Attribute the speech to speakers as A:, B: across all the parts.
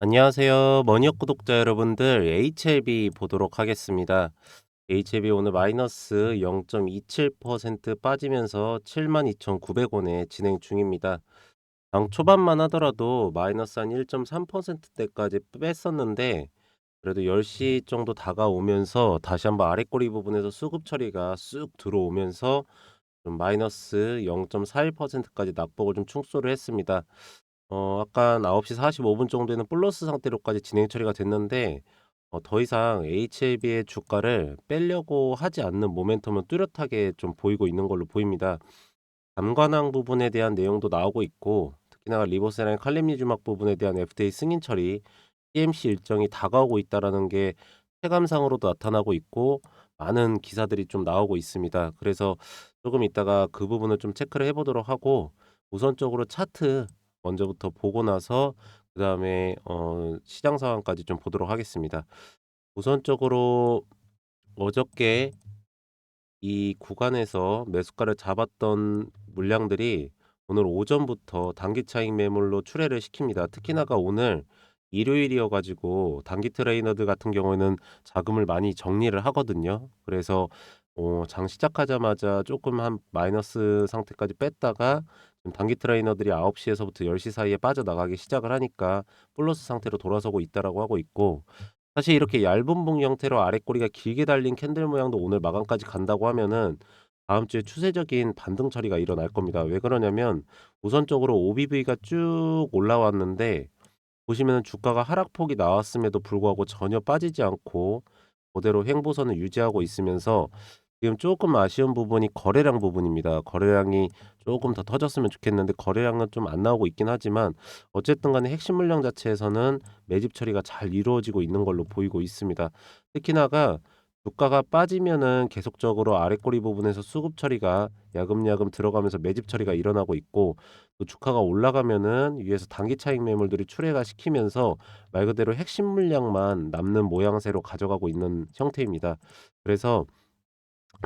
A: 안녕하세요. 머니업 구독자 여러분들, HLB 보도록 하겠습니다. HLB 오늘 마이너스 0.27% 빠지면서 72,900원에 진행 중입니다. 장 초반만 하더라도 마이너스 한 1.3%대까지 뺐었는데, 그래도 10시 정도 다가오면서 다시 한번 아랫꼬리 부분에서 수급 처리가 쑥 들어오면서 좀 마이너스 0.41%까지 낙폭을 좀 축소를 했습니다. 약간 9시 45분 정도에는 플러스 상태로까지 진행 처리가 됐는데, 더 이상 HLB의 주가를 빼려고 하지 않는 모멘텀은 뚜렷하게 좀 보이고 있는 걸로 보입니다. 감관항 부분에 대한 내용도 나오고 있고, 특히나 리보세라인 칼륨니주막 부분에 대한 FTA 승인 처리, TMC 일정이 다가오고 있다라는 게 체감상으로도 나타나고 있고, 많은 기사들이 좀 나오고 있습니다. 그래서 조금 이따가 그 부분을 좀 체크를 해보도록 하고, 우선적으로 차트 먼저부터 보고 나서 그다음에 시장 상황까지 좀 보도록 하겠습니다. 우선적으로 어저께 이 구간에서 매수가를 잡았던 물량들이 오늘 오전부터 단기 차익 매물로 출회를 시킵니다. 특히나가 오늘 일요일이어 가지고 단기 트레이너들 같은 경우에는 자금을 많이 정리를 하거든요. 그래서 장 시작하자마자 조금 한 마이너스 상태까지 뺐다가 지금 단기 트레이너들이 9시 에서부터 10시 사이에 빠져나가기 시작을 하니까 플러스 상태로 돌아서고 있다라고 하고 있고, 사실 이렇게 얇은 봉 형태로 아랫꼬리가 길게 달린 캔들 모양도 오늘 마감까지 간다고 하면은 다음 주에 추세적인 반등 처리가 일어날 겁니다. 왜 그러냐면 우선적으로 OBV가 쭉 올라왔는데, 보시면은 주가가 하락폭이 나왔음에도 불구하고 전혀 빠지지 않고 그대로 횡보선을 유지하고 있으면서 지금 조금 아쉬운 부분이 거래량 부분입니다. 거래량이 조금 더 터졌으면 좋겠는데 거래량은 좀 안 나오고 있긴 하지만, 어쨌든 간에 핵심 물량 자체에서는 매집 처리가 잘 이루어지고 있는 걸로 보이고 있습니다. 특히나가 주가가 빠지면은 계속적으로 아랫꼬리 부분에서 수급 처리가 야금야금 들어가면서 매집 처리가 일어나고 있고, 또 주가가 올라가면은 위에서 단기 차익 매물들이 출회가 시키면서 말 그대로 핵심 물량만 남는 모양새로 가져가고 있는 형태입니다. 그래서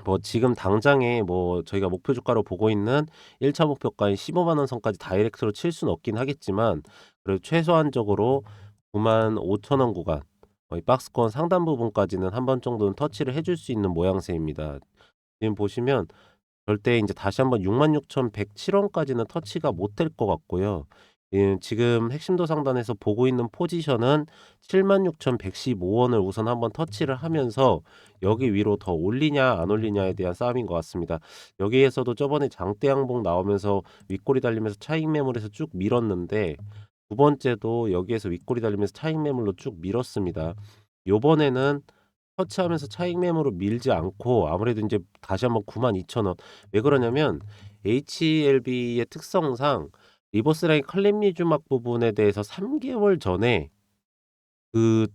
A: 뭐 지금 당장에 뭐 저희가 목표 주가로 보고 있는 1차 목표가인 15만 원 선까지 다이렉트로 칠 수는 없긴 하겠지만, 그래도 최소한적으로 95,000원 구간, 거의 박스권 상단 부분까지는 한 번 정도는 터치를 해줄 수 있는 모양새입니다. 지금 보시면 절대 인제 다시 한번 66,107 원까지는 터치가 못 될 것 같고요. 예, 지금 핵심도 상단에서 보고 있는 포지션은 76,115 원을 우선 한번 터치를 하면서 여기 위로 더 올리냐 안 올리냐에 대한 싸움인 것 같습니다. 여기에서도 저번에 장대 양봉 나오면서 윗꼬리 달리면서 차익 매물에서 쭉 밀었는데, 두 번째도 여기에서 윗꼬리 달리면서 차익 매물로 쭉 밀었습니다. 요번에는 터치하면서 차익 매물로 밀지 않고 아무래도 인제 다시 한번 92,000 원, 왜 그러냐면 HLB의 특성상 리버스 라인 칼림니주막 부분에 대해서 3 개월 전에 그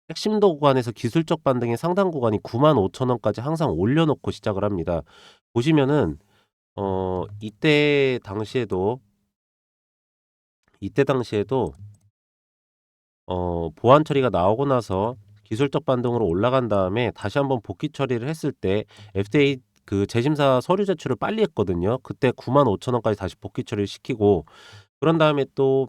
A: 핵심도 구간에서 기술적 반등의 상단 구간이 95,000 원까지 항상 올려 놓고 시작을 합니다. 보시면은 이때 당시에도 보완 처리가 나오고 나서 기술적 반등으로 올라간 다음에 다시 한번 복귀 처리를 했을 때 FTA 그 재심사 서류 제출을 빨리 했거든요. 그때 95,000 원까지 다시 복귀 처리를 시키고, 그런 다음에 또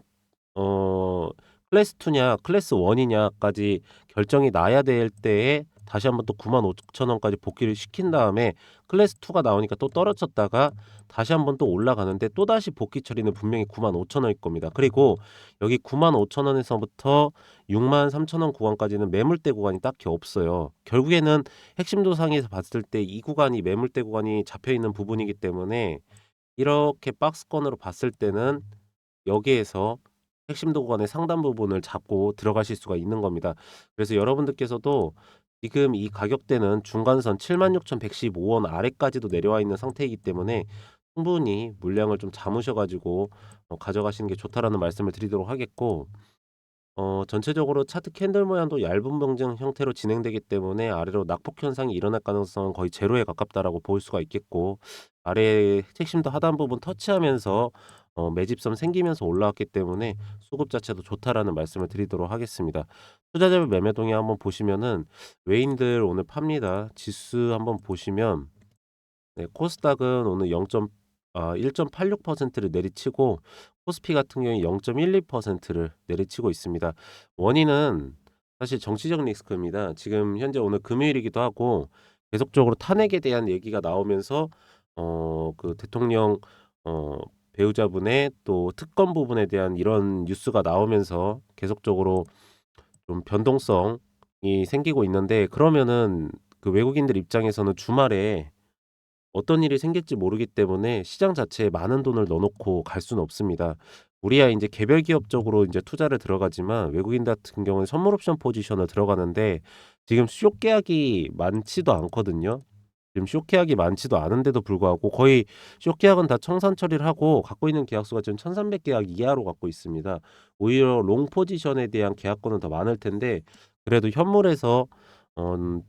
A: 어 클래스 2냐 클래스 1 이냐까지 결정이 나야 될 때에 다시 한번 또 95,000 원까지 복귀를 시킨 다음에 클래스 2가 나오니까 또 떨어졌다가 다시 한번 또 올라가는데 또다시 복귀 처리는 분명히 95,000 원일 겁니다. 그리고 여기 95,000 원에서부터 63,000원 구간까지는 매물대 구간이 딱히 없어요. 결국에는 핵심 도상에서 봤을 때 이 구간이 매물대 구간이 잡혀 있는 부분이기 때문에 이렇게 박스권으로 봤을 때는 여기에서 핵심 도구간의 상단 부분을 잡고 들어가실 수가 있는 겁니다. 그래서 여러분들께서도 지금 이 가격대는 중간선 76,115원 아래까지도 내려와 있는 상태이기 때문에 충분히 물량을 좀 잡으셔 가지고 가져가시는 게 좋다라는 말씀을 드리도록 하겠고, 전체적으로 차트 캔들 모양도 얇은 병정 형태로 진행되기 때문에 아래로 낙폭 현상이 일어날 가능성은 거의 제로에 가깝다라고 볼 수가 있겠고, 아래에 핵심도 하단 부분 터치하면서 매집선 생기면서 올라왔기 때문에 수급 자체도 좋다라는 말씀을 드리도록 하겠습니다. 투자자별 매매 동향 한번 보시면은 외인들 오늘 팝니다. 지수 한번 보시면, 네, 코스닥은 오늘 1.86%를 내리치고 코스피 같은 경우에 0.12%를 내리치고 있습니다. 원인은 사실 정치적 리스크입니다. 지금 현재 오늘 금요일이기도 하고 계속적으로 탄핵에 대한 얘기가 나오면서 그 대통령 어 배우자분의 또 특검 부분에 대한 이런 뉴스가 나오면서 계속적으로 좀 변동성이 생기고 있는데, 그러면은 그 외국인들 입장에서는 주말에 어떤 일이 생길지 모르기 때문에 시장 자체에 많은 돈을 넣어 놓고 갈 수는 없습니다. 우리야 인제 개별 기업적으로 인제 투자를 들어가지만 외국인 같은 경우는 선물 옵션 포지션을 들어가는데 지금 숏 계약이 많지도 않거든요. 지금 숏 계약이 많지도 않은데도 불구하고 거의 숏 계약은 다 청산 처리를 하고 갖고 있는 계약수가 지금 1,300 계약 이하로 갖고 있습니다. 오히려 롱 포지션에 대한 계약권은 더 많을 텐데 그래도 현물에서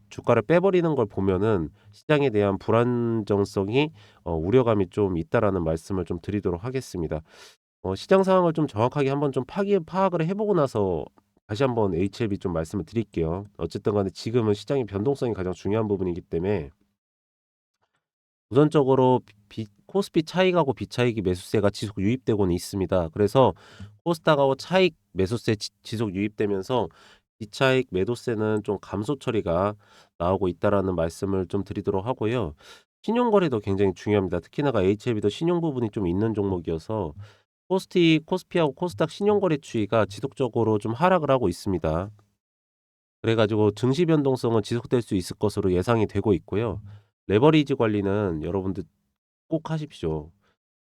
A: 주가를 빼버리는 걸 보면은 시장에 대한 불안정성이 우려감이 좀 있다라는 말씀을 좀 드리도록 하겠습니다. 시장 상황을 좀 정확하게 한번 좀 파악을 해 보고 나서 다시 한번 HLB 좀 말씀을 드릴게요. 어쨌든 간에 지금은 시장의 변동성이 가장 중요한 부분이기 때문에 우선적으로 비 코스피 차익하고 비차익이 매수세가 지속 유입되고는 있습니다. 그래서 코스닥하고 차익 매수세 지속 유입되면서 비차익 매도세는 좀 감소 처리가 나오고 있다라는 말씀을 좀 드리도록 하고요. 신용 거래도 굉장히 중요합니다. 특히나가 HLB도 신용 부분이 좀 있는 종목이어서 코스피하고 코스닥 신용 거래 추이가 지속적으로 좀 하락을 하고 있습니다. 그래 가지고 증시 변동성은 지속될 수 있을 것으로 예상이 되고 있고요. 레버리지 관리는 여러분들 꼭 하십시오.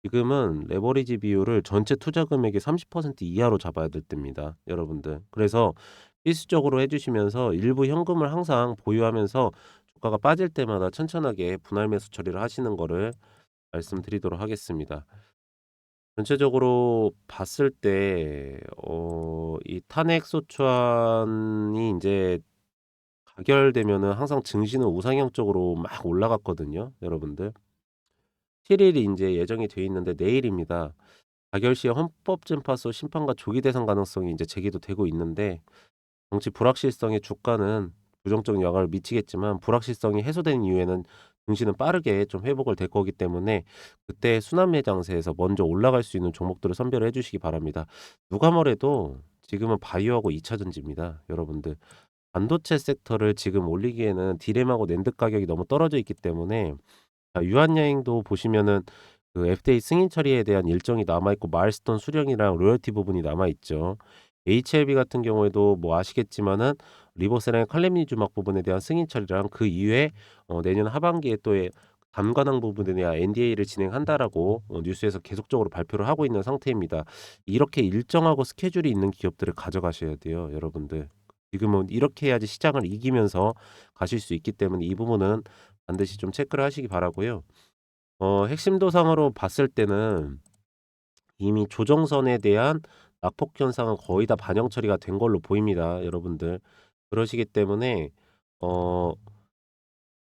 A: 지금은 레버리지 비율을 전체 투자 금액의 30% 이하로 잡아야 될 때입니다, 여러분들. 그래서 필수적으로 해 주시면서 일부 현금을 항상 보유하면서 주가가 빠질 때마다 천천하게 분할 매수 처리를 하시는 거를 말씀드리도록 하겠습니다. 전체적으로 봤을 때 이 탄핵 소추안이 인제 가결되면은 항상 증시는 우상향적으로 막 올라갔거든요, 여러분들. 7 일이 인제 예정이 돼 있는데 내일입니다. 가결 시에 헌법재판소 심판과 조기 대상 가능성이 인제 제기도 되고 있는데 정치 불확실성에 주가는 부정적 영향을 미치겠지만 불확실성이 해소된 이후에는 증시는 빠르게 좀 회복을 될 거기 때문에 그때 순환매 장세에서 먼저 올라갈 수 있는 종목들을 선별을 해 주시기 바랍니다. 누가 뭐래도 지금은 바이오하고 2 차 전지입니다, 여러분들. 반도체 섹터를 지금 올리기에는 디램하고 낸드 가격이 너무 떨어져 있기 때문에 유한여행도 보시면은 그 FDA 승인 처리에 대한 일정이 남아 있고 마일스톤 수령이랑 로열티 부분이 남아 있죠. HLB 같은 경우에도 뭐 아시겠지만은 리보세랑 칼레미주막 부분에 대한 승인 처리랑 그 이후에 내년 하반기에 또의 담관항 부분에 대한 NDA를 진행한다라고 뉴스에서 계속적으로 발표를 하고 있는 상태입니다. 이렇게 일정하고 스케줄이 있는 기업들을 가져가셔야 돼요, 여러분들. 지금은 이렇게 해야지 시장을 이기면서 가실 수 있기 때문에 이 부분은 반드시 좀 체크를 하시기 바라고요. 핵심 도상으로 봤을 때는 이미 조정선에 대한 낙폭 현상은 거의 다 반영 처리가 된 걸로 보입니다, 여러분들. 그러시기 때문에 어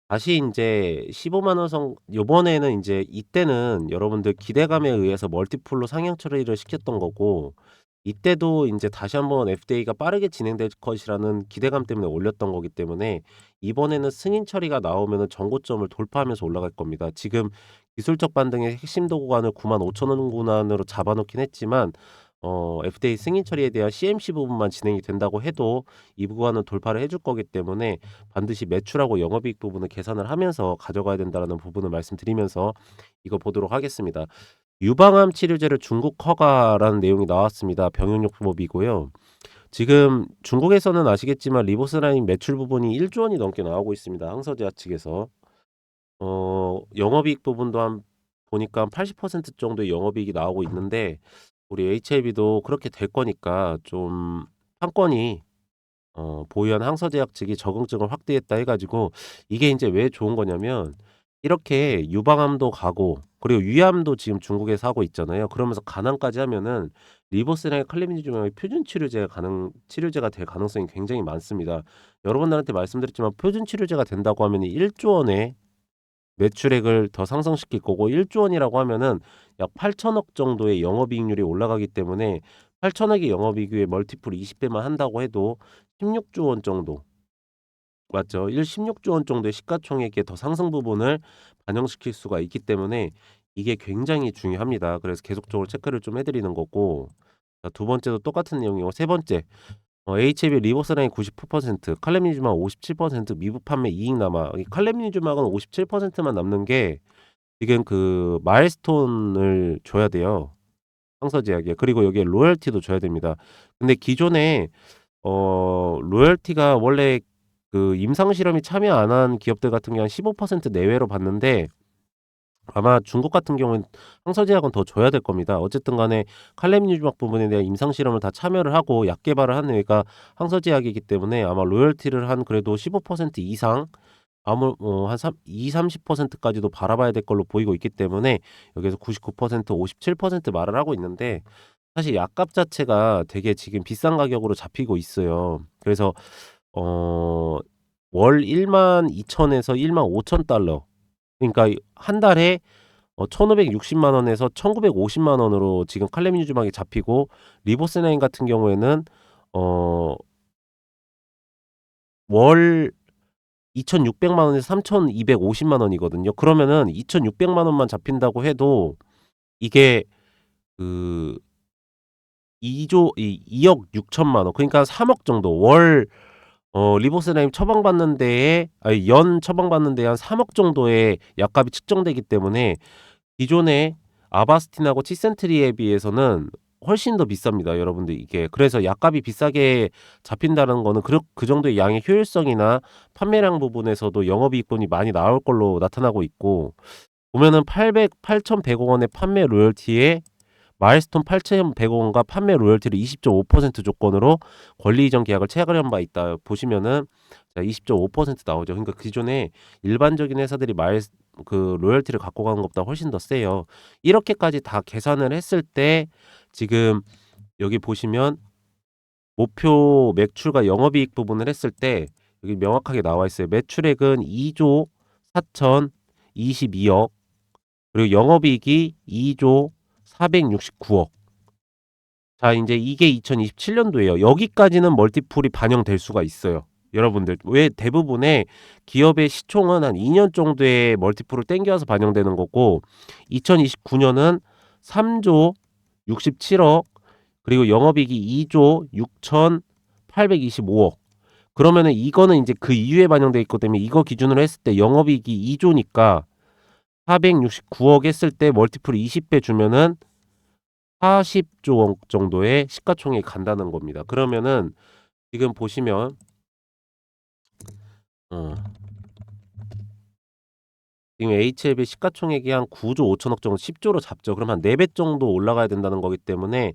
A: 다시 인제 150,000원 선 요번에는 인제 이때는 여러분들 기대감에 의해서 멀티플로 상향 처리를 시켰던 거고 이때도 인제 다시 한번 FDA가 빠르게 진행될 것이라는 기대감 때문에 올렸던 거기 때문에 이번에는 승인 처리가 나오면은 전고점을 돌파하면서 올라갈 겁니다. 지금 기술적 반등의 핵심 도구간을 95,000원 구간으로 잡아 놓긴 했지만 FDA 승인 처리에 대한 CMC 부분만 진행이 된다고 해도 이 구간은 돌파를 해줄 거기 때문에 반드시 매출하고 영업이익 부분을 계산을 하면서 가져가야 된다라는 부분을 말씀드리면서 이거 보도록 하겠습니다. 유방암 치료제를 중국 허가라는 내용이 나왔습니다. 병용요법이고요. 지금 중국에서는 아시겠지만 리보스라인 매출 부분이 1조 원이 넘게 나오고 있습니다, 항서제약 측에서. 영업이익 부분도 한 보니까 80% 정도의 영업이익이 나오고 있는데 우리 HLB도 그렇게 될 거니까 좀 판권이 보유한 항서제약 측이 적응증을 확대했다 해 가지고 이게 인제 왜 좋은 거냐면 이렇게 유방암도 가고 그리고 위암도 지금 중국에서 하고 있잖아요. 그러면서 간암까지 하면은 리보세라의 칼리미주병의 표준 치료제가 될 가능성이 굉장히 많습니다. 여러분들한테 말씀드렸지만 표준 치료제가 된다고 하면은 1조 원의 매출액을 더 상승시킬 거고 1조 원이라고 하면은 약 8천억 정도의 영업이익률이 올라가기 때문에 8천억의 영업이익의 멀티플 20 배만 한다고 해도 16조 원 정도, 맞죠? 16조 원 정도의 시가총액의 더 상승 부분을 반영시킬 수가 있기 때문에 이게 굉장히 중요합니다. 그래서 계속적으로 체크를 좀 해 드리는 거고, 자 두 번째도 똑같은 내용이고, 세 번째 HLB 리버스라인 99%, 칼렘니주막 57%, 미국 판매 이익 남아. 이 칼렘니주막은 57%만 남는 게 지금 그 마일스톤을 줘야 돼요, 상서제약에. 그리고 여기에 로열티도 줘야 됩니다. 근데 기존에 로열티가 원래 그 임상 실험이 참여 안 한 기업들 같은 경우는 15% 내외로 받는데, 아마 중국 같은 경우는 항서제약은 더 줘야 될 겁니다. 어쨌든 간에 칼렘니주막 부분에 대한 임상 실험을 다 참여를 하고 약 개발을 하는 애가 항서제약이기 때문에 아마 로열티를 한 그래도 15% 이상, 아무 한 20-30%까지도 바라봐야 될 걸로 보이고 있기 때문에 여기에서 99%, 57% 말을 하고 있는데, 사실 약값 자체가 되게 지금 비싼 가격으로 잡히고 있어요. 그래서 월 12,000에서 15,000달러, 그러니까 한 달에 1,560만 원에서 1,950만 원으로 지금 칼렘니주막이 잡히고, 리보세라인 같은 경우에는 어 월 2,600만 원에서 3,250만 원이거든요. 그러면은 2,600만 원만 잡힌다고 해도 이게 그 2억 6천만 원, 그러니까 3억 정도 월, 리보세라임 처방받는 데에, 아니 연 처방받는 데에 한 3억 정도의 약값이 측정되기 때문에 기존의 아바스틴하고 치센트리에 비해서는 훨씬 더 비쌉니다, 여러분들 이게. 그래서 약값이 비싸게 잡힌다는 거는 그 정도의 양의 효율성이나 판매량 부분에서도 영업이익분이 많이 나올 걸로 나타나고 있고, 보면은 8,100억 원의 판매 로열티에 마일스톤 8,100억 원과 판매 로열티를 20.5% 조건으로 권리 이전 계약을 체결한 바 있다 보시면은, 자 20.5% 나오죠. 그러니까 기존에 일반적인 회사들이 그 로열티를 갖고 가는 것보다 훨씬 더 세요. 이렇게까지 다 계산을 했을 때 지금 여기 보시면 목표 매출과 영업이익 부분을 했을 때 여기 명확하게 나와 있어요. 매출액은 2조 4,022억, 그리고 영업이익이 2조 469억. 자, 이제 이게 2027년도예요. 여기까지는 멀티플이 반영될 수가 있어요, 여러분들. 왜 대부분의 기업의 시총은 한 2년 정도의 멀티플을 땡겨서 반영되는 거고, 2029년은 3조 67억, 그리고 영업이익이 2조 6,825억. 그러면은 이거는 이제 그 이후에 반영돼 있기 때문에 이거 기준으로 했을 때 영업이익이 2조니까 469억 했을 때 멀티플 20배 주면은 40조 원 정도의 시가총액이 간다는 겁니다. 그러면은 지금 보시면 어 지금 HLB 시가총액이 한 9조 5천억 정도, 10조로 잡죠. 그럼 한 4배 정도 올라가야 된다는 거기 때문에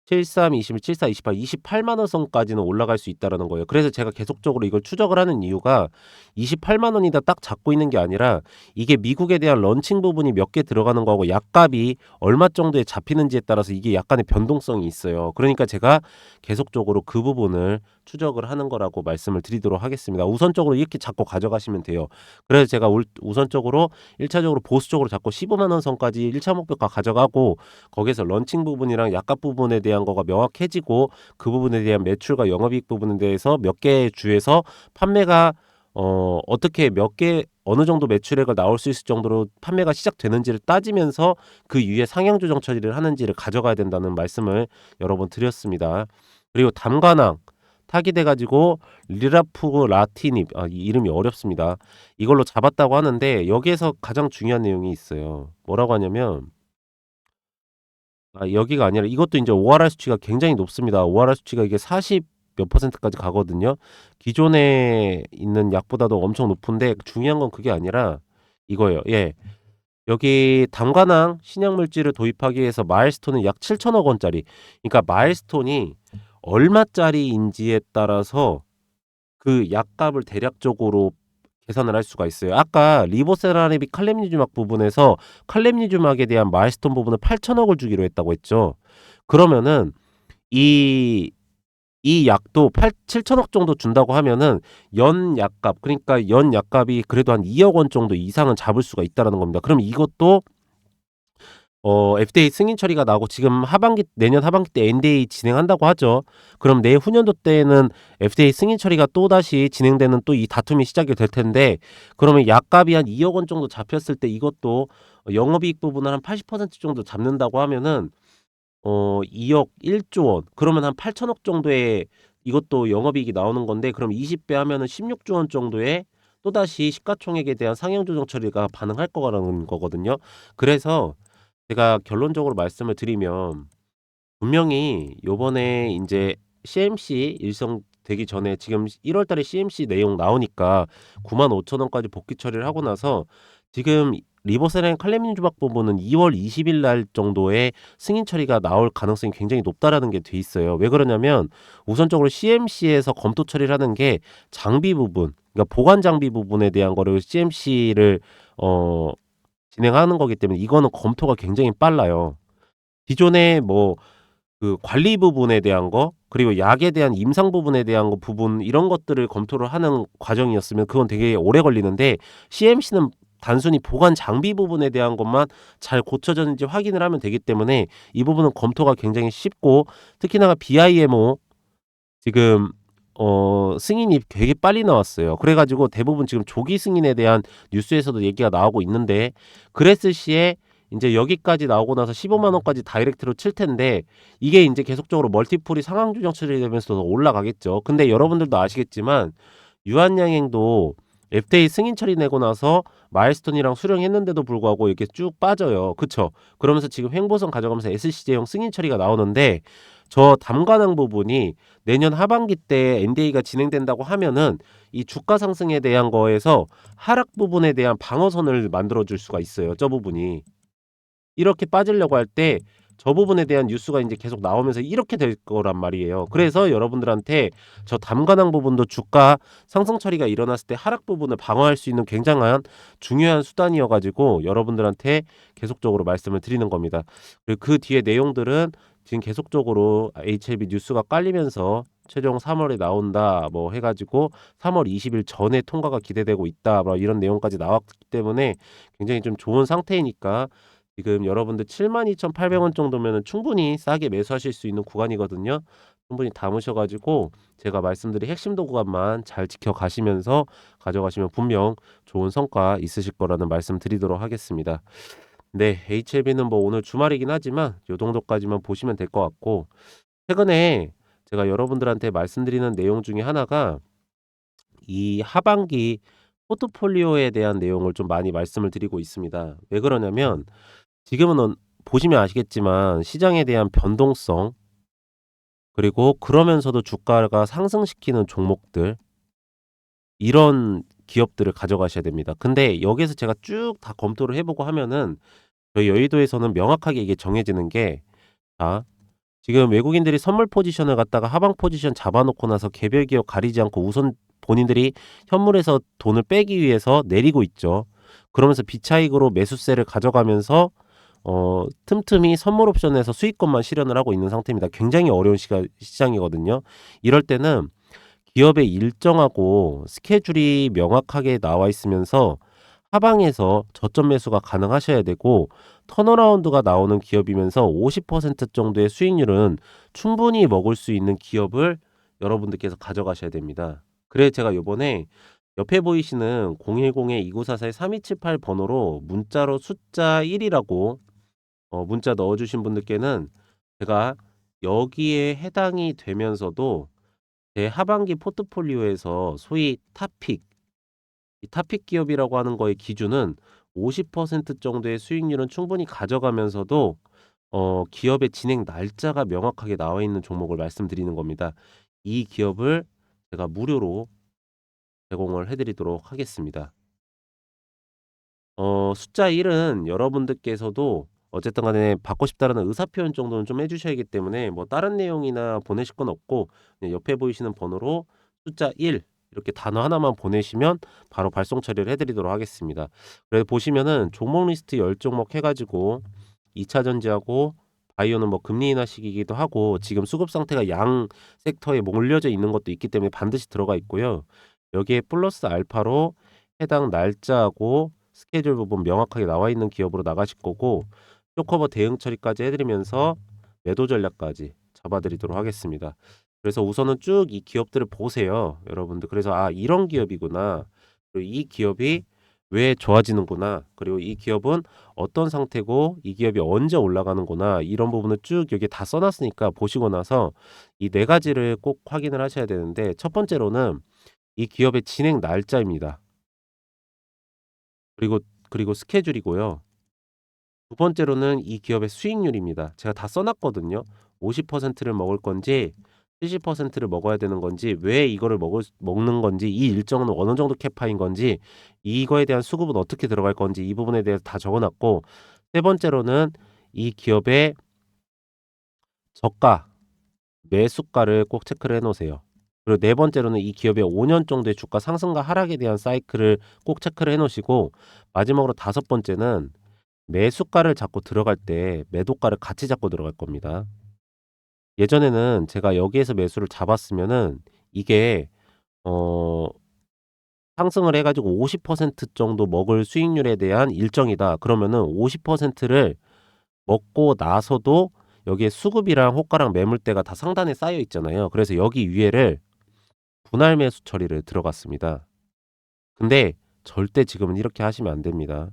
A: 73, 21, 74, 28, 28만 원 선까지는 올라갈 수 있다라는 거예요. 그래서 제가 계속적으로 이걸 추적을 하는 이유가 28만 원이다 딱 잡고 있는 게 아니라, 이게 미국에 대한 런칭 부분이 몇 개 들어가는 거하고 약값이 얼마 정도에 잡히는지에 따라서 이게 약간의 변동성이 있어요. 그러니까 제가 계속적으로 그 부분을 추적을 하는 거라고 말씀을 드리도록 하겠습니다. 우선적으로 이렇게 잡고 가져가시면 돼요. 그래서 제가 우선적으로 1차적으로 보수적으로 잡고 15만 원 선까지 1차 목표가 가져가고, 거기에서 런칭 부분이랑 약값 부분에 대한 거가 명확해지고, 그 부분에 대한 매출과 영업이익 부분에 대해서 몇 개의 주에서 판매가 어떻게 몇 개 어느 정도 매출액을 나올 수 있을 정도로 판매가 시작되는지를 따지면서 그 이후에 상향 조정 처리를 하는지를 가져가야 된다는 말씀을 여러 번 드렸습니다. 그리고 담가낭 타깃해 가지고 리라푸라티닙, 이 이름이 어렵습니다. 이걸로 잡았다고 하는데 여기에서 가장 중요한 내용이 있어요. 뭐라고 하냐면, 여기가 아니라 이것도 이제 ORR 수치가 굉장히 높습니다. ORR 수치가 이게 40 몇 %까지 가거든요. 기존에 있는 약보다도 엄청 높은데 중요한 건 그게 아니라 이거예요. 예. 여기 담가낭 신약 물질을 도입하기 위해서 마일스톤은 약 7천억 원짜리. 그러니까 마일스톤이 얼마짜리인지에 따라서 그 약값을 대략적으로 계산을 할 수가 있어요. 아까 리보세라닙이 칼렘니주막 부분에서 칼렘니주막에 대한 마일스톤 부분을 8천억을 주기로 했다고 했죠. 그러면은 이 약도 7천억 정도 준다고 하면은 연 약값, 그러니까 연 약값이 그래도 한 2억 원 정도 이상은 잡을 수가 있다라는 겁니다. 그럼 이것도 FDA 승인 처리가 나고 지금 내년 하반기 때 NDA 진행한다고 하죠. 그럼 내후년도 때에는 FDA 승인 처리가 또다시 진행되는 또 이 다툼이 시작이 될 텐데, 그러면 약값이 한 2억 원 정도 잡혔을 때 이것도 영업이익 부분을 한 80% 정도 잡는다고 하면은 2억 1조 원, 그러면 한 8천억 정도의 이것도 영업이익이 나오는 건데, 그럼 20배 하면은 16조 원 정도의 또다시 시가총액에 대한 상향 조정 처리가 반응할 거라는 거거든요. 그래서 제가 결론적으로 말씀을 드리면, 분명히 요번에 인제 CMC 일성되기 전에 지금 1월 달에 CMC 내용 나오니까 95,000원까지 복귀 처리를 하고 나서 지금 리보세라인 칼륨 주박 부분은 2월 20일 날 정도에 승인 처리가 나올 가능성이 굉장히 높다라는 게 돼 있어요. 왜 그러냐면 우선적으로 CMC에서 검토 처리를 하는 게 장비 부분, 그러니까 보관 장비 부분에 대한 거를 CMC를 어 진행하는 거기 때문에 이거는 검토가 굉장히 빨라요. 기존에 뭐 그 관리 부분에 대한 거, 그리고 약에 대한 임상 부분에 대한 거 부분, 이런 것들을 검토를 하는 과정이었으면 그건 되게 오래 걸리는데, CMC는 단순히 보관 장비 부분에 대한 것만 잘 고쳐졌는지 확인을 하면 되기 때문에 이 부분은 검토가 굉장히 쉽고, 특히나 BIMO 지금 승인이 되게 빨리 나왔어요. 그래 가지고 대부분 지금 조기 승인에 대한 뉴스에서도 얘기가 나오고 있는데, 그랬을 시에 인제 여기까지 나오고 나서 15만 원까지 다이렉트로 칠 텐데, 이게 인제 계속적으로 멀티플이 상향 조정 처리되면서 더 올라가겠죠. 근데 여러분들도 아시겠지만 유한양행도 FDA 승인 처리 내고 나서 마일스톤이랑 수령했는데도 불구하고 이렇게 쭉 빠져요. 그쵸? 그러면서 지금 횡보선 가져가면서 SC제형 승인 처리가 나오는데, 저 담관항 부분이 내년 하반기 때 NDA가 진행된다고 하면은 이 주가 상승에 대한 거에서 하락 부분에 대한 방어선을 만들어 줄 수가 있어요, 저 부분이. 이렇게 빠지려고 할 때 저 부분에 대한 뉴스가 인제 계속 나오면서 이렇게 될 거란 말이에요. 그래서 여러분들한테 저 담관항 부분도 주가 상승 처리가 일어났을 때 하락 부분을 방어할 수 있는 굉장한 중요한 수단이어 가지고 여러분들한테 계속적으로 말씀을 드리는 겁니다. 그리고 그 뒤에 내용들은 지금 계속적으로 HLB 뉴스가 깔리면서 최종 3 월에 나온다 뭐 해 가지고 3 월 20일 전에 통과가 기대되고 있다, 뭐 이런 내용까지 나왔기 때문에 굉장히 좀 좋은 상태이니까, 지금 여러분들 72,800원 정도면은 충분히 싸게 매수하실 수 있는 구간이거든요. 충분히 담으셔 가지고 제가 말씀드린 핵심 도구간만 잘 지켜가시면서 가져가시면 분명 좋은 성과 있으실 거라는 말씀 드리도록 하겠습니다. 네, HLB는 뭐 오늘 주말이긴 하지만 요 정도까지만 보시면 될 것 같고, 최근에 제가 여러분들한테 말씀드리는 내용 중에 하나가 이 하반기 포트폴리오에 대한 내용을 좀 많이 말씀을 드리고 있습니다. 왜 그러냐면 지금은 보시면 아시겠지만 시장에 대한 변동성, 그리고 그러면서도 주가가 상승시키는 종목들, 이런 기업들을 가져가셔야 됩니다. 근데 여기에서 제가 쭉 다 검토를 해 보고 하면은 저희 여의도에서는 명확하게 이게 정해지는 게, 자, 지금 외국인들이 선물 포지션을 갖다가 하방 포지션 잡아 놓고 나서 개별 기업 가리지 않고 우선 본인들이 현물에서 돈을 빼기 위해서 내리고 있죠. 그러면서 비차익으로 매수세를 가져가면서 틈틈이 선물 옵션에서 수익권만 실현을 하고 있는 상태입니다. 굉장히 어려운 시장이거든요. 이럴 때는 기업의 일정하고 스케줄이 명확하게 나와 있으면서 하방에서 저점 매수가 가능하셔야 되고, 턴어라운드가 나오는 기업이면서 50% 정도의 수익률은 충분히 먹을 수 있는 기업을 여러분들께서 가져가셔야 됩니다. 그래 제가 요번에 옆에 보이시는 010-2944-3278 번호로 문자로 숫자 1이라고 문자 넣어 주신 분들께는 제가 여기에 해당이 되면서도 제 하반기 포트폴리오에서 소위 탑픽, 이 탑픽 기업이라고 하는 거의 기준은 50% 정도의 수익률은 충분히 가져가면서도 기업의 진행 날짜가 명확하게 나와 있는 종목을 말씀드리는 겁니다. 이 기업을 제가 무료로 제공을 해 드리도록 하겠습니다. 숫자 1은 여러분들께서도 어쨌든 간에 받고 싶다라는 의사 표현 정도는 좀 해 주셔야기 때문에 뭐 다른 내용이나 보내실 건 없고, 그냥 옆에 보이시는 번호로 숫자 1 이렇게 단어 하나만 보내시면 바로 발송 처리를 해 드리도록 하겠습니다. 그래서 보시면은 종목 리스트 10 종목 해 가지고 2차 전지하고 바이오는 뭐 금리 인하 시기이기도 하고 지금 수급 상태가 양 섹터에 몰려져 있는 것도 있기 때문에 반드시 들어가 있고요. 여기에 플러스 알파로 해당 날짜하고 스케줄 부분 명확하게 나와 있는 기업으로 나가실 거고, 쇼커버 대응 처리까지 해 드리면서 매도 전략까지 잡아 드리도록 하겠습니다. 그래서 우선은 쭉 이 기업들을 보세요, 여러분들. 그래서 '아 이런 기업이구나. 그리고 이 기업이 왜 좋아지는구나. 그리고 이 기업은 어떤 상태고 이 기업이 언제 올라가는구나.' 이런 부분을 쭉 여기에 다 써 놨으니까 보시고 나서 이 네 가지를 꼭 확인을 하셔야 되는데, 첫 번째로는 이 기업의 진행 날짜입니다. 그리고 스케줄이고요. 두 번째로는 이 기업의 수익률입니다. 제가 다 써 놨거든요. 50%를 먹을 건지 70%를 먹어야 되는 건지, 왜 이거를 먹는 건지, 이 일정은 어느 정도 캐파인 건지, 이거에 대한 수급은 어떻게 들어갈 건지, 이 부분에 대해서 다 적어 놨고, 세 번째로는 이 기업의 저가, 매수가를 꼭 체크를 해 놓으세요. 그리고 네 번째로는 이 기업의 5년 정도의 주가 상승과 하락에 대한 사이클을 꼭 체크를 해 놓으시고, 마지막으로 다섯 번째는 매수가를 잡고 들어갈 때 매도가를 같이 잡고 들어갈 겁니다. 예전에는 제가 여기에서 매수를 잡았으면은 이게 어 상승을 해 가지고 50% 정도 먹을 수익률에 대한 일정이다, 그러면은 50%를 먹고 나서도 여기에 수급이랑 호가랑 매물대가 다 상단에 쌓여 있잖아요. 그래서 여기 위에를 분할 매수 처리를 들어갔습니다. 근데 절대 지금은 이렇게 하시면 안 됩니다.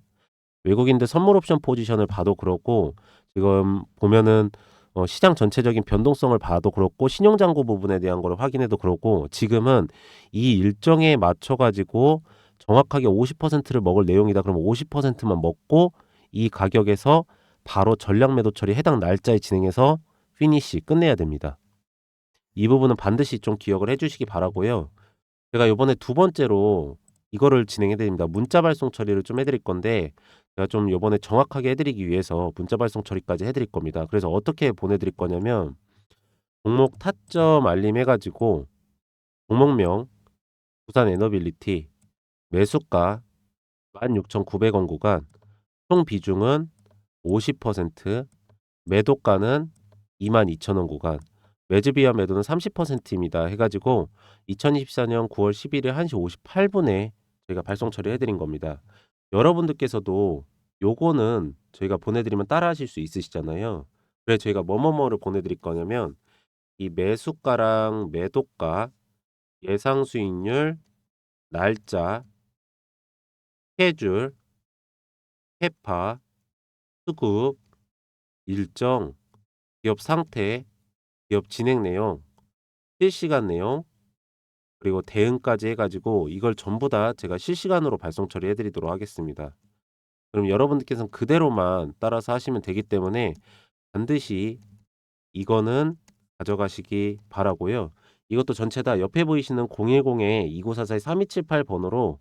A: 외국인들 선물 옵션 포지션을 봐도 그렇고, 지금 보면은 시장 전체적인 변동성을 봐도 그렇고, 신용 잔고 부분에 대한 걸 확인해도 그렇고, 지금은 이 일정에 맞춰 가지고 정확하게 50%를 먹을 내용이다, 그러면 50%만 먹고 이 가격에서 바로 전량 매도 처리 해당 날짜에 진행해서 피니시 끝내야 됩니다. 이 부분은 반드시 좀 기억을 해 주시기 바라고요. 제가 요번에 두 번째로 이거를 진행해 드립니다. 문자 발송 처리를 좀 해 드릴 건데, 제가 좀 요번에 정확하게 해 드리기 위해서 문자 발송 처리까지 해 드릴 겁니다. 그래서 어떻게 보내 드릴 거냐면, 종목 타점 알림 해 가지고 종목명, 부산 에너빌리티, 매수가 16,900원 구간, 총 비중은 50%, 매도가는 22,000원 구간, 매집이와 매도는 30%입니다. 해 가지고 2024년 9월 11일 1시 58분에 저희가 발송 처리해 드린 겁니다. 여러분들께서도 요거는 저희가 보내 드리면 따라 하실 수 있으시잖아요. 그래서 저희가 뭐뭐뭐를 보내 드릴 거냐면, 이 매수가랑 매도가, 예상 수익률, 날짜, 스케줄, 캐파, 수급, 일정, 기업 상태, 기업 진행 내용, 실시간 내용, 그리고 대응까지 해 가지고 이걸 전부 다 제가 실시간으로 발송 처리해 드리도록 하겠습니다. 그럼 여러분들께서는 그대로만 따라서 하시면 되기 때문에 반드시 이거는 가져가시기 바라고요. 이것도 전체 다 옆에 보이시는 010-2944-3278 번호로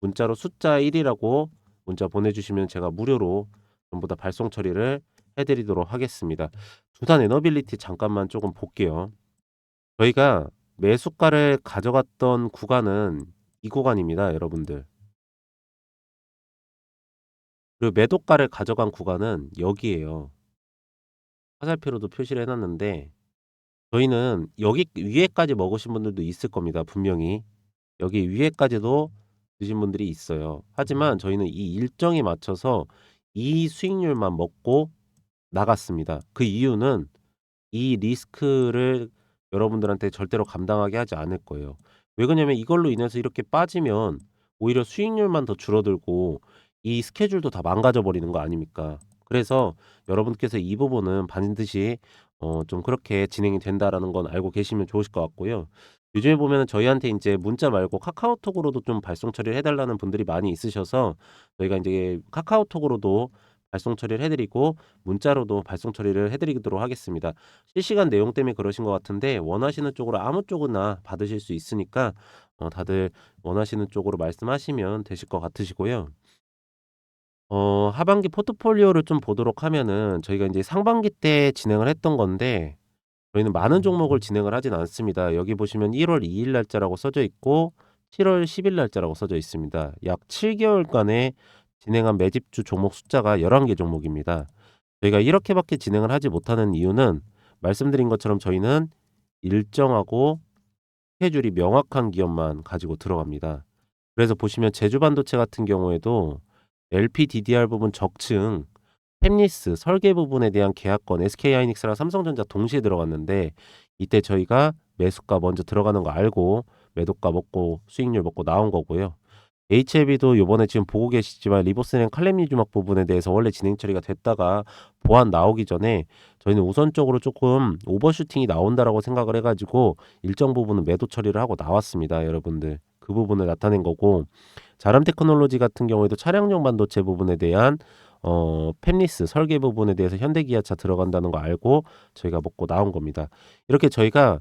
A: 문자로 숫자 1이라고 문자 보내주시면 제가 무료로 전부 다 발송 처리를 해 드리도록 하겠습니다. 두산 에너빌리티 잠깐만 조금 볼게요. 저희가 매수가를 가져갔던 구간은 이 구간입니다, 여러분들. 그리고 매도가를 가져간 구간은 여기에요. 화살표로도 표시를 해 놨는데, 저희는 여기 위에까지 먹으신 분들도 있을 겁니다, 분명히. 여기 위에까지도 드신 분들이 있어요. 하지만 저희는 이 일정에 맞춰서 이 수익률만 먹고 나갔습니다. 그 이유는 이 리스크를 여러분들한테 절대로 감당하게 하지 않을 거예요. 왜 그러냐면 이걸로 인해서 이렇게 빠지면 오히려 수익률만 더 줄어들고 이 스케줄도 다 망가져 버리는 거 아닙니까? 그래서 여러분께서 이 부분은 반드시 좀 그렇게 진행이 된다라는 건 알고 계시면 좋으실 것 같고요. 요즘에 보면은 저희한테 인제 문자 말고 카카오톡으로도 좀 발송 처리를 해 달라는 분들이 많이 있으셔서, 저희가 인제 카카오톡으로도 발송 처리를 해 드리고 문자로도 발송 처리를 해 드리도록 하겠습니다. 실시간 내용 때문에 그러신 것 같은데, 원하시는 쪽으로 아무 쪽이나 받으실 수 있으니까 다들 원하시는 쪽으로 말씀하시면 되실 것 같으시고요. 하반기 포트폴리오를 좀 보도록 하면은, 저희가 인제 상반기 때 진행을 했던 건데 저희는 많은 종목을 진행을 하진 않습니다. 여기 보시면 1월 2일 날짜라고 써져 있고 7월 10일 날짜라고 써져 있습니다. 약 7 개월간의 진행한 매집주 종목 숫자가 11개 종목입니다. 저희가 이렇게밖에 진행을 하지 못하는 이유는, 말씀드린 것처럼 저희는 일정하고 스케줄이 명확한 기업만 가지고 들어갑니다. 그래서 보시면 제주반도체 같은 경우에도 LPDDR 부분 적층 팹리스 설계 부분에 대한 계약권 SK하이닉스랑 삼성전자 동시에 들어갔는데 이때 저희가 매수가 먼저 들어가는 거 알고 매도가 먹고 수익률 먹고 나온 거고요. HLB도 요번에 지금 보고 계시지만 리보스랑 칼륨니주막 부분에 대해서 원래 진행 처리가 됐다가 보안 나오기 전에 저희는 우선적으로 조금 오버슈팅이 나온다라고 생각을 해가지고 일정 부분은 매도 처리를 하고 나왔습니다, 여러분들. 그 부분을 나타낸 거고, 자람 테크놀로지 같은 경우에도 차량용 반도체 부분에 대한 팹리스 설계 부분에 대해서 현대기아차 들어간다는 거 알고 저희가 먹고 나온 겁니다. 이렇게 저희가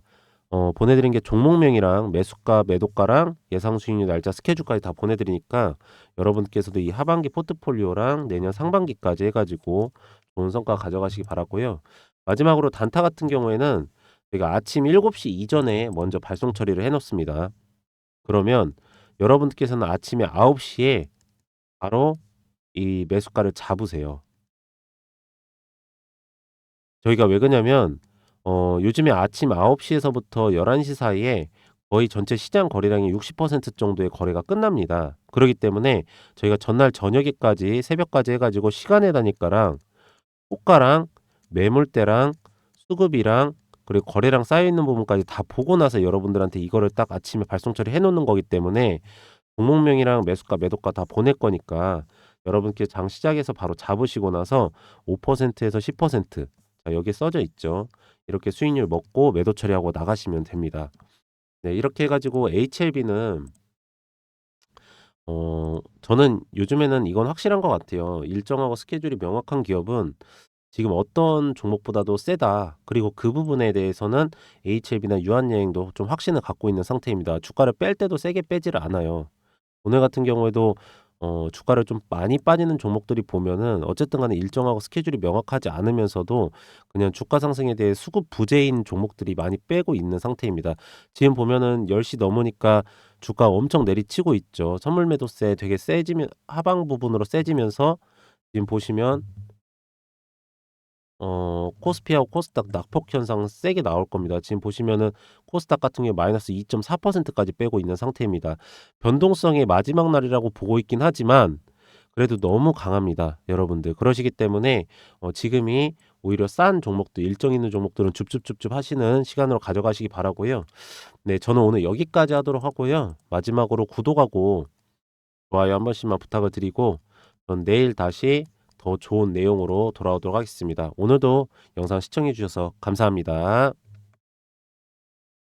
A: 보내드린 게 종목명이랑 매수가, 매도가랑 예상 수익률 날짜 스케줄까지 다 보내드리니까 여러분께서도 이 하반기 포트폴리오랑 내년 상반기까지 해가지고 좋은 성과 가져가시기 바라고요. 마지막으로 단타 같은 경우에는 저희가 아침 7시 이전에 먼저 발송 처리를 해놓습니다. 그러면 여러분께서는 아침에 9시에 바로 이 매수가를 잡으세요. 저희가 왜 그러냐면 요즘에 아침 9시에서부터 11시 사이에 거의 전체 시장 거래량의 60% 정도의 거래가 끝납니다. 그렇기 때문에 저희가 전날 저녁에까지 새벽까지 해가지고 시간의 단위가랑 호가랑 매물대랑 수급이랑 그리고 거래량 쌓여있는 부분까지 다 보고 나서 여러분들한테 이거를 딱 아침에 발송 처리해 놓는 거기 때문에 종목명이랑 매수가, 매도가 다 보낼 거니까 여러분께 장 시작해서 바로 잡으시고 나서 5%에서 10%, 자, 여기에 써져 있죠. 이렇게 수익률 먹고 매도 처리하고 나가시면 됩니다. 네, 이렇게 해가지고 HLB는 저는 요즘에는 이건 확실한 것 같아요. 일정하고 스케줄이 명확한 기업은 지금 어떤 종목보다도 세다. 그리고 그 부분에 대해서는 HLB나 유한여행도 좀 확신을 갖고 있는 상태입니다. 주가를 뺄 때도 세게 빼지를 않아요. 오늘 같은 경우에도 주가를 좀 많이 빠지는 종목들이 보면은 어쨌든 간에 일정하고 스케줄이 명확하지 않으면서도 그냥 주가 상승에 대해 수급 부재인 종목들이 많이 빼고 있는 상태입니다. 지금 보면은 10시 넘으니까 주가 엄청 내리치고 있죠. 선물 매도세 되게 세지면 하방 부분으로 세지면서 지금 보시면 코스피하고 코스닥 낙폭 현상 세게 나올 겁니다. 지금 보시면은 코스닥 같은 경우에 마이너스 2.4%까지 빼고 있는 상태입니다. 변동성의 마지막 날이라고 보고 있긴 하지만 그래도 너무 강합니다, 여러분들. 그러시기 때문에 지금이 오히려 싼 종목들, 일정 있는 종목들은 줍줍줍줍 하시는 시간으로 가져가시기 바라고요. 네, 저는 오늘 여기까지 하도록 하고요. 마지막으로 구독하고 좋아요 한 번씩만 부탁을 드리고 전 내일 다시 더 좋은 내용으로 돌아오도록 하겠습니다. 오늘도 영상 시청해 주셔서 감사합니다.